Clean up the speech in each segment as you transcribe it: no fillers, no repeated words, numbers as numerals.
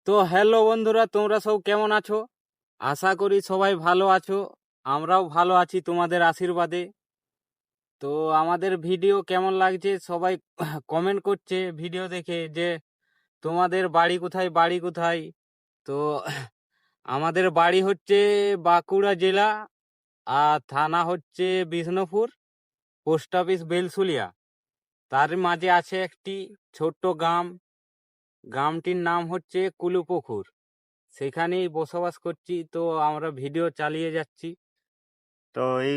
তো হ্যালো বন্ধুরা, তোমরা সব কেমন আছো? আশা করি সবাই ভালো আছো। আমরাও ভালো আছি তোমাদের আশীর্বাদে। তো আমাদের ভিডিও কেমন লাগছে সবাই কমেন্ট করছে ভিডিও দেখে যে তোমাদের বাড়ি কোথায়, বাড়ি কোথায়। তো আমাদের বাড়ি হচ্ছে বাঁকুড়া জেলা, আর থানা হচ্ছে বিষ্ণুপুর, পোস্ট অফিস বেলসুলিয়া। তার মাঝে আছে একটি ছোট্ট গ্রাম। গ্রামটির নাম হচ্ছে কুলুপুকুর। সেখানেই বসবাস করছি, তো আমরা ভিডিও চালিয়ে যাচ্ছি। তো এই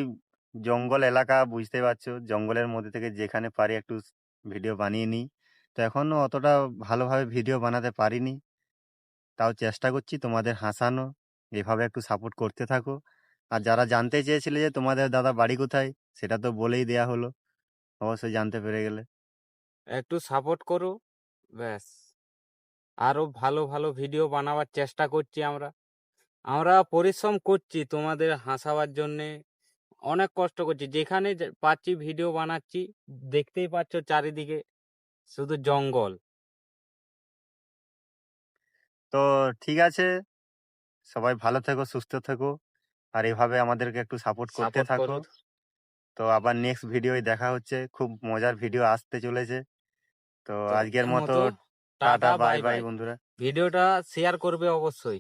জঙ্গল এলাকা বুঝতে পারছো, জঙ্গলের মধ্যে থেকে যেখানে পারি একটু ভিডিও বানিয়ে নিই। তো এখনো অতটা ভালোভাবে ভিডিও বানাতে পারিনি, তাও চেষ্টা করছি তোমাদের হাসানো। এভাবে একটু সাপোর্ট করতে থাকো। আর যারা জানতে চেয়েছিলে যে তোমাদের দাদা বাড়ি কোথায়, সেটা তো বলেই দেয়া হলো, অবশ্যই জানতে পেরে গেলে। একটু সাপোর্ট করো, ব্যাস। আরো ভালো ভালো ভিডিও বানাবার চেষ্টা করছি আমরা। আমরা পরিশ্রম করছি তোমাদের হাসাবার জন্যে, অনেক কষ্ট করছি। যেখানে পাচ্ছি ভিডিও বানাচ্ছি। দেখতেই পাচ্ছ চারিদিকে শুধু জঙ্গল। তো ঠিক আছে, সবাই ভালো থেকো, সুস্থ থেকো, আর এভাবে আমাদেরকে একটু সাপোর্ট করতে সাপোর্ট থাকো। করো। তো আবার নেক্সট ভিডিওয় দেখা হচ্ছে, খুব মজার ভিডিও আসতে চলেছে। তো তো আজকের মতো মতো tata, tata, bye bye bye bye. বন্ধুরা। ভিডিওটা শেয়ার করবে অবশ্যই।